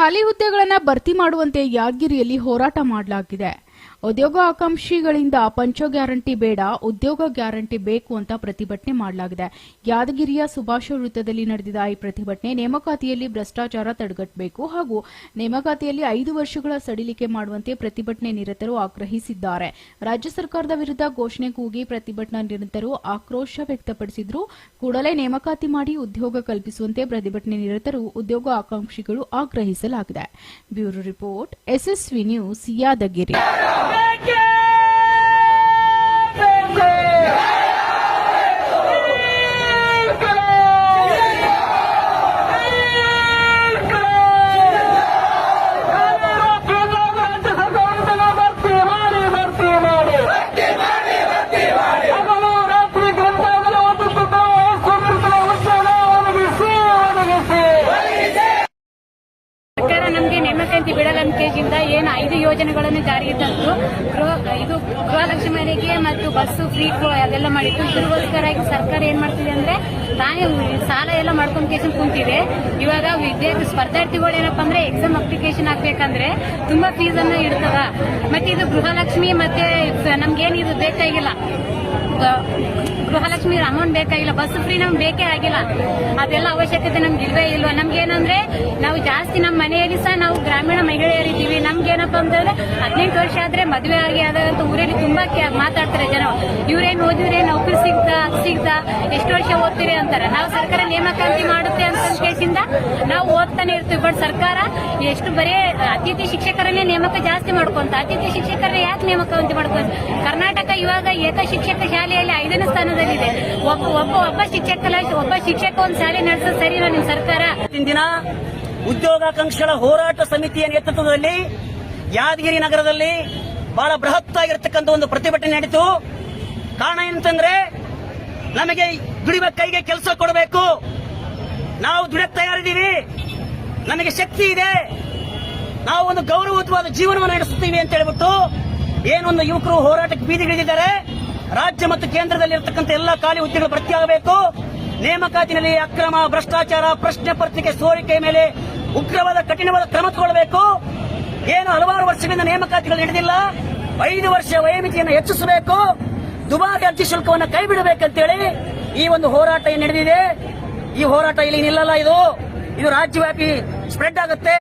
ಖಾಲಿ ಹುದ್ದೆಗಳನ್ನು ಭರ್ತಿ ಮಾಡುವಂತೆ ಯಾದಗಿರಿಯಲ್ಲಿ ಹೋರಾಟ ಮಾಡಲಾಗಿದೆ. ಉದ್ಯೋಗ ಆಕಾಂಕ್ಷಿಗಳಿಂದ ಪಂಚ ಗ್ಯಾರಂಟಿ ಬೇಡ, ಉದ್ಯೋಗ ಗ್ಯಾರಂಟಿ ಬೇಕು ಅಂತ ಪ್ರತಿಭಟನೆ ಮಾಡಲಾಗಿದೆ. ಯಾದಗಿರಿಯ ಸುಭಾಷ ವೃತ್ತದಲ್ಲಿ ನಡೆದಿದ್ದ ಈ ಪ್ರತಿಭಟನೆ ನೇಮಕಾತಿಯಲ್ಲಿ ಭ್ರಷ್ಟಾಚಾರ ತಡೆಗಟ್ಟಬೇಕು ಹಾಗೂ ನೇಮಕಾತಿಯಲ್ಲಿ 5 ವರ್ಷಗಳ ಸಡಿಲಿಕೆ ಮಾಡುವಂತೆ ಪ್ರತಿಭಟನೆ ನಿರತರು ಆಗ್ರಹಿಸಿದ್ದಾರೆ. ರಾಜ್ಯ ಸರ್ಕಾರದ ವಿರುದ್ಧ ಘೋಷಣೆ ಕೂಗಿ ಪ್ರತಿಭಟನಾ ನಿರತರು ಆಕ್ರೋಶ ವ್ಯಕ್ತಪಡಿಸಿದ್ರು. ಕೂಡಲೇ ನೇಮಕಾತಿ ಮಾಡಿ ಉದ್ಯೋಗ ಕಲ್ಪಿಸುವಂತೆ ಪ್ರತಿಭಟನೆ ನಿರತರು ಉದ್ಯೋಗ ಆಕಾಂಕ್ಷಿಗಳು ಆಗ್ರಹಿಸಲಾಗಿದೆ. Bureau report, SSV news, Yadgiri. ನಮಗೆ ನೇಮಕಾತಿ ಬಿಡಲಂಕೆಯಿಂದ ಏನು 5 ಯೋಜನೆಗಳನ್ನು ಜಾರಿಗೆ ತಂದು ಇದು ಗೃಹಲಕ್ಷ್ಮಿ ಮನೆಗೆ ಮತ್ತು ಬಸ್ಸು ಫ್ರೀ ಅದೆಲ್ಲ ಮಾಡಿತ್ತು. ಇದಕ್ಕೋಸ್ಕರ ಸರ್ಕಾರ ಏನ್ ಮಾಡ್ತಿದೆ ಅಂದ್ರೆ ತಾನೇ ಸಾಲ ಎಲ್ಲ ಮಾಡ್ಕೊಂಡು ಕುಂತಿದೆ. ಇವಾಗ ವಿದ್ಯಾರ್ಥಿ ಸ್ಪರ್ಧಾರ್ಥಿಗಳು ಏನಪ್ಪಾ ಅಂದ್ರೆ ಎಕ್ಸಾಮ್ ಅಪ್ಲಿಕೇಶನ್ ಹಾಕ್ಬೇಕಂದ್ರೆ ತುಂಬಾ ಫೀಸ್ ಅನ್ನು ಇಡ್ತದ. ಮತ್ತೆ ಇದು ಗೃಹಲಕ್ಷ್ಮಿ ಮತ್ತೆ ನಮ್ಗೇನು ಇದು ಬೇಕಾಗಿಲ್ಲ, ಗೃಹಲಕ್ಷ್ಮಿ ಅಮೌಂಟ್ ಬೇಕಾಗಿಲ್ಲ, ಬಸ್ ಫ್ರೀ ನಮ್ಗೆ ಬೇಕೇ ಆಗಿಲ್ಲ. ಅದೆಲ್ಲ ಅವಶ್ಯಕತೆ ನಮ್ಗೆ ಇಲ್ವೇ ಇಲ್ವಾ. ನಮ್ಗೇನಂದ್ರೆ ನಾವು ಜಾಸ್ತಿ ನಮ್ಮ ಮನೆಯಲ್ಲಿ ಸಹ ನಾವು ಗ್ರಾಮೀಣ ಮಹಿಳೆಯರಿದ್ದೀವಿ. ನಮ್ಗೇನಪ್ಪ ಅಂತಂದ್ರೆ 18 ವರ್ಷ ಆದ್ರೆ ಮದುವೆ ಆಗಿ ಆದಂತ ಊರಲ್ಲಿ ತುಂಬಾ ಮಾತಾಡ್ತಾರೆ ಜನ. ಇವ್ರೇನ್ ಓದಿದ್ರೆ ನೌಕರಿ ಸಿಗ್ತಾ ಎಷ್ಟು ವರ್ಷ ಓದ್ತೀರಿ ಅಂತಾರೆ. ನಾವು ಸರ್ಕಾರ ನೇಮಕಾತಿ ಮಾಡುತ್ತೆ ಅಂತ ಕೇಸಿಂದ ನಾವು ಓದ್ತಾನೆ ಇರ್ತೀವಿ. ಬಟ್ ಸರ್ಕಾರ ಎಷ್ಟು ಬರೀ ಅತಿಥಿ ಶಿಕ್ಷಕರನ್ನೇ ನೇಮಕ ಜಾಸ್ತಿ ಮಾಡ್ಕೊಂತ, ಅತಿಥಿ ಶಿಕ್ಷಕರನ್ನ ಯಾಕೆ ನೇಮಕಾತಿ ಮಾಡ್ಕೊಂತ. ಕರ್ನಾಟಕ ಇವಾಗ ಏಕ ಶಿಕ್ಷಕ ಶಾಲೆಯಲ್ಲಿ 5ನೇ ಸ್ಥಾನದಲ್ಲಿದೆ. ಒಬ್ಬ ಶಿಕ್ಷಕ ಒಂದು ಶಾಲೆ ನಡೆಸೋದು ಸರಿನಾ ನಿಮ್ ಸರ್ಕಾರ? ಇಂದಿನ ಉದ್ಯೋಗಾಕಾಂಕ್ಷಿಗಳ ಹೋರಾಟ ಸಮಿತಿಯ ನೇತೃತ್ವದಲ್ಲಿ ಯಾದಗಿರಿ ನಗರದಲ್ಲಿ ಬಹಳ ಬೃಹತ್ ಆಗಿರತಕ್ಕಂಥ ಒಂದು ಪ್ರತಿಭಟನೆ ನಡೆಯಿತು. ಕಾರಣ ಏನಂತಂದ್ರೆ ನಮಗೆ ದುಡಿಯುವ ಕೈಗೆ ಕೆಲಸ ಕೊಡಬೇಕು, ನಾವು ದುಡಿಯಕ್ಕೆ ತಯಾರಿದ್ದೀವಿ, ನಮಗೆ ಶಕ್ತಿ ಇದೆ, ನಾವು ಒಂದು ಗೌರವಯುತವಾದ ಜೀವನವನ್ನು ನಡೆಸುತ್ತೀವಿ ಅಂತ ಹೇಳ್ಬಿಟ್ಟು ಏನೊಂದು ಯುವಕರು ಹೋರಾಟಕ್ಕೆ ಬೀದಿಗಿಳಿದಿದ್ದಾರೆ. ರಾಜ್ಯ ಮತ್ತು ಕೇಂದ್ರದಲ್ಲಿರತಕ್ಕಂಥ ಎಲ್ಲ ಖಾಲಿ ಹುದ್ದೆಗಳು ಭರ್ತಿಯಾಗಬೇಕು, ನೇಮಕಾತಿನಲ್ಲಿ ಅಕ್ರಮ, ಭ್ರಷ್ಟಾಚಾರ, ಪ್ರಶ್ನೆ ಪತ್ರಿಕೆ ಸೋರಿಕೆ ಮೇಲೆ ಉಗ್ರವಾದ ಕಠಿಣವಾದ ಕ್ರಮ ತಗೊಳ್ಳಬೇಕು. ಏನು ಹಲವಾರು ವರ್ಷಗಳಿಂದ ನೇಮಕಾತಿಗಳು ನಡೆದಿಲ್ಲ, 5 ವರ್ಷ ವಯೋಮಿತಿಯನ್ನು ಹೆಚ್ಚಿಸಬೇಕು, ದುಬಾರಿ ಅರ್ಜಿ ಶುಲ್ಕವನ್ನು ಕೈ ಬಿಡಬೇಕಂತೇಳಿ ಈ ಒಂದು ಹೋರಾಟ ನಡೆದಿದೆ. ಈ ಹೋರಾಟ ಇಲ್ಲಿ ನಿಲ್ಲಲ್ಲ, ಇದು ರಾಜ್ಯವ್ಯಾಪಿ ಸ್ಪ್ರೆಡ್ ಆಗುತ್ತೆ.